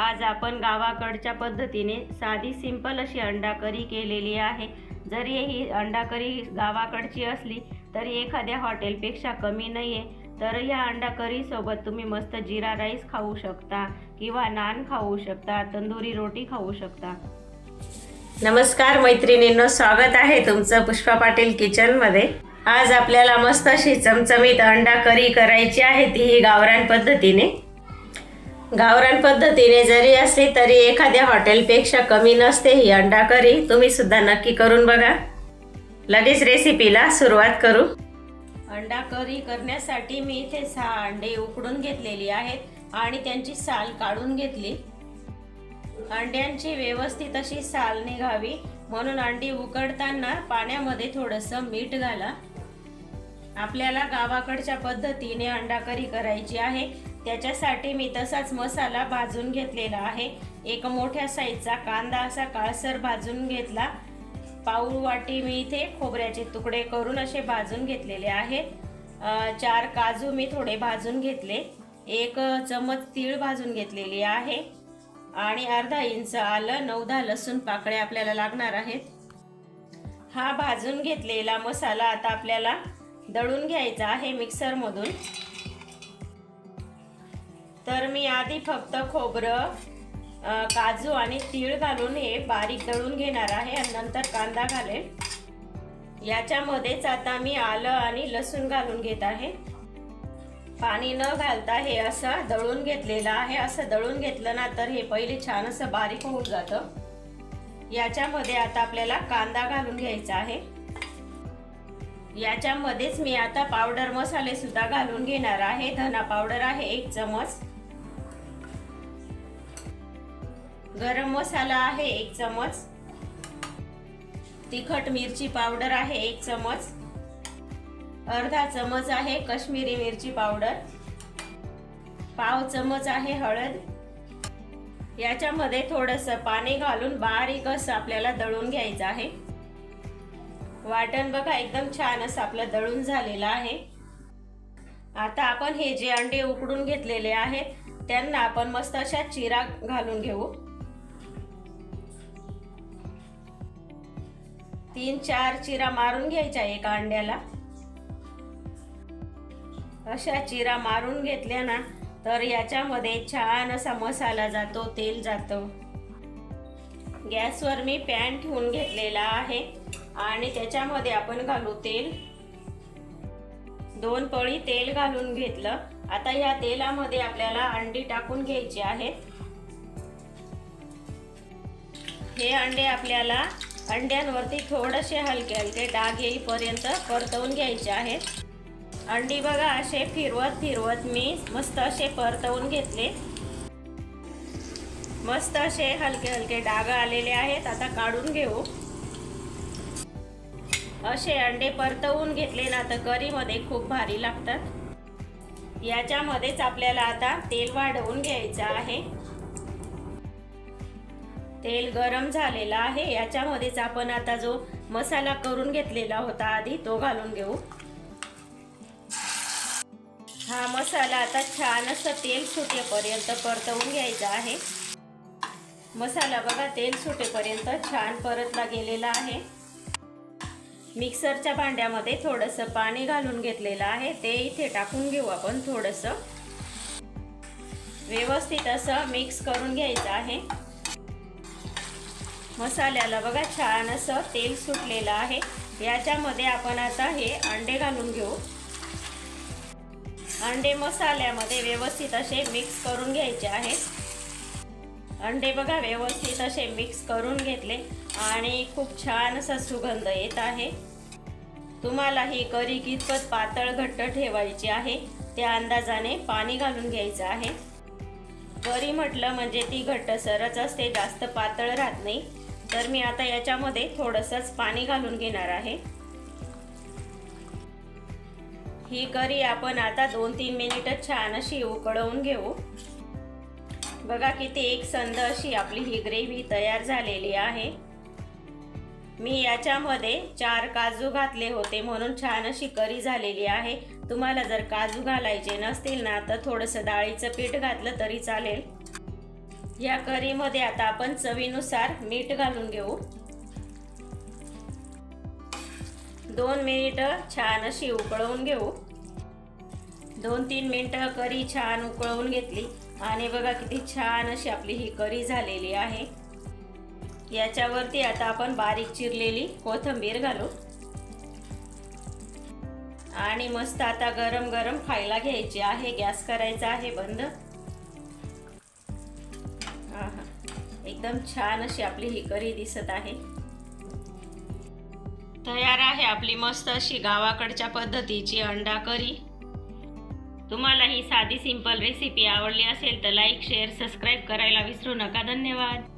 आज आपण गावाकडच्या पद्धतीने साधी सिंपल अशी अंडा करी केलेली आहे। जरी ही अंडा करी गावाकडची असली तरी एखाद्या हॉटेलपेक्षा कमी नाही आहे। तर या अंडा करी सोबत तुम्ही मस्त जीरा राईस खाऊ शकता किंवा नान खाऊ शकता, तंदुरी रोटी खाऊ शकता। नमस्कार मैत्रिणींनो, स्वागत आहे तुमचं पुष्पा पाटील किचन मध्ये। आज आपल्याला मस्त अशी चमचमीत अंडा करी करायची आहे, तीही गावरान पद्धतीने। गावरान पद्धतीने जरी असली तरी एखाद्या हॉटेलपेक्षा कमी नसते ही अंडा करी। तुम्ही सुद्धा नक्की करून बघा। लगेच रेसिपीला सुरुवात करू। अंडा करी करण्यासाठी मी इथे 6 अंडे उकडून घेतलेली आहेत आणि त्यांची साल काढून घेतली। अंड्यांची व्यवस्थित अशी साल निघावी म्हणून अंडी उकडताना पाण्यामध्ये थोडंसं मीठ घाला। आपल्याला गावाकडच्या पद्धतीने अंडा करी करायची आहे, त्याच्यासाठी मी तसाच मसाला भाजून घेतलेला आहे। एक मोठ्या साईजचा कांदा असा काळसर भाजून घेतला। पाऊण वाटी मी इथे खोबऱ्याचे तुकडे करून असे भाजून घेतलेले आहेत। 4 काजू मी थोडे भाजून घेतले। 1 चमच तीळ भाजून घेतलेली आहे आणि अर्धा इंच आलं, 9-10 लसूण पाकळ्या आपल्याला लागणार आहेत। हा भाजून घेतलेला मसाला आता आपल्याला दळून घ्यायचा आहे मिक्सर मधून। तर मी आधी फक्त खोबरं, काजू आणि तीळ घालून हे बारीक दळून घेणार आहे आणि नंतर कांदा घालेल। याच्यामध्येच आता मी आलं आणि लसूण घालून घेत आहे। पाणी न घालता हे असं दळून घेतलेलं आहे। असं दळून घेतलं ना तर हे पहिले छान असं बारीक होऊन जातं। याच्यामध्ये आता आपल्याला कांदा घालून घ्यायचा आहे। याच्यामध्येच मी आता पावडर मसाले सुद्धा घालून घेणार आहे। धना पावडर आहे 1 चमच, गरम मसाला आहे 1 चमच, तिखट मिरची पावडर आहे 1 चमच, अर्धा चमच आहे काश्मीरी मिरची पावडर, पाव चमच आहे हळद। याच्यामध्ये थोडंसं पाणी घालून बारीक असं आपल्याला दळून घ्यायचं आहे। वाटण बघा एकदम छान असं आपलं दळून झालेलं आहे। आता आपण हे जे अंडे उकडून घेतलेले आहेत त्यांना आपण मस्त अशा चिरा घालून घेऊ। 3-4 चिरा मारून घ्यायच्या एका अंड्याला। अशा चिरा मारून घेतल्या ना तर याच्यामध्ये छान असा मसाला जातो, तेल जातं। गॅसवर मी पॅन ठेवून घेतलेला आहे आणि त्याच्यामध्ये आपण घालू तेल। 2 पळी तेल घालून घेतलं। आता या तेलामध्ये आपल्याला अंडी टाकून घ्यायची आहेत। हे अंडे आपल्याला अंड्यांवरती थोडेसे हलके हलके डाग येईपर्यंत परतवून घ्यायचे आहेत। अंडी बघा असे फिरवत फिरवत मी मस्त असे परतवून घेतले। मस्त असे हलके हलके डाग आलेले आहेत, आता काढून घेऊ। असे अंडे परतवून घेतले ना तर करीमध्ये खूप भारी लागतात। याच्यामध्येच आपल्याला आता तेल वाढवून घ्यायचं आहे। तेल गरम झालेलं आहे। याच्यामध्येच आपण आता जो मसाला करून घेतलेला होता आधी तो घालून घेऊ। हा मसाला आता छान असं तेल सुटेपर्यंत परतवून घ्यायचा आहे। मसाला बघा तेल सुटेपर्यंत छान परतला गेलेला आहे। मिक्सरच्या भांड्यामध्ये थोडंसं पाणी घालून घेतलेलं आहे, ते इथे टाकून घेऊ आपण। थोडंसं व्यवस्थित असं मिक्स करून घ्यायचं आहे। मसाल्याला बघा छान असं तेल सुटलेलं आहे। याच्यामध्ये आपण आता हे अंडे घालून घेऊ। अंडे मसाल्यामध्ये व्यवस्थित असे मिक्स करून घ्यायचे आहेत। अंडे बघा व्यवस्थित असे मिक्स करून घेतले आणि खूप छान असा सुगंध येत आहे। तुम्हाला ही करी कितपत पातळ घट्ट ठेवायची आहे त्या अंदाजाने पाणी घालून घ्यायचं आहे। करी म्हटलं म्हणजे ती घट्टसरच असते, जास्त पातळ राहत नाही। तर मी आता याच्यामध्ये थोडंसंच पाणी घालून घेणार आहे। ही करी आपण आता 2-3 मिनिटं छान अशी उकळवून घेऊ। बघा किती एकसंध अशी आपली ही ग्रेव्ही तयार झालेली आहे। मी याच्यामध्ये 4 काजू घातले होते म्हणून छान अशी करी झालेली आहे। तुम्हाला जर काजू घालायचे नसतील ना तर थोडंसं डाळीचं पीठ घातलं तरी चालेल। या करीमध्ये आता आपण चवीनुसार मीठ घालून घेऊ। 2 मिनिटं छान अशी उकळवून घेऊ। 2-3 मिनिटं करी छान उकळवून घेतली आणि बघा किती छान अशी आपली ही करी झालेली आहे। याच्यावरती आता आपण बारीक चिरलेली कोथिंबीर घालू आणि मस्त आता गरम गरम खायला घ्यायची आहे। गॅस करायचा आहे बंद। एकदम छान अशी आपली ही करी दिसत आहे। तयार आहे आपली मस्त अशी गावाकडच्या पद्धतीची अंडा करी। तुम्हाला ही साधी सिंपल रेसिपी आवडली असेल तर लाईक, शेअर, सबस्क्राईब करायला विसरू नका। धन्यवाद।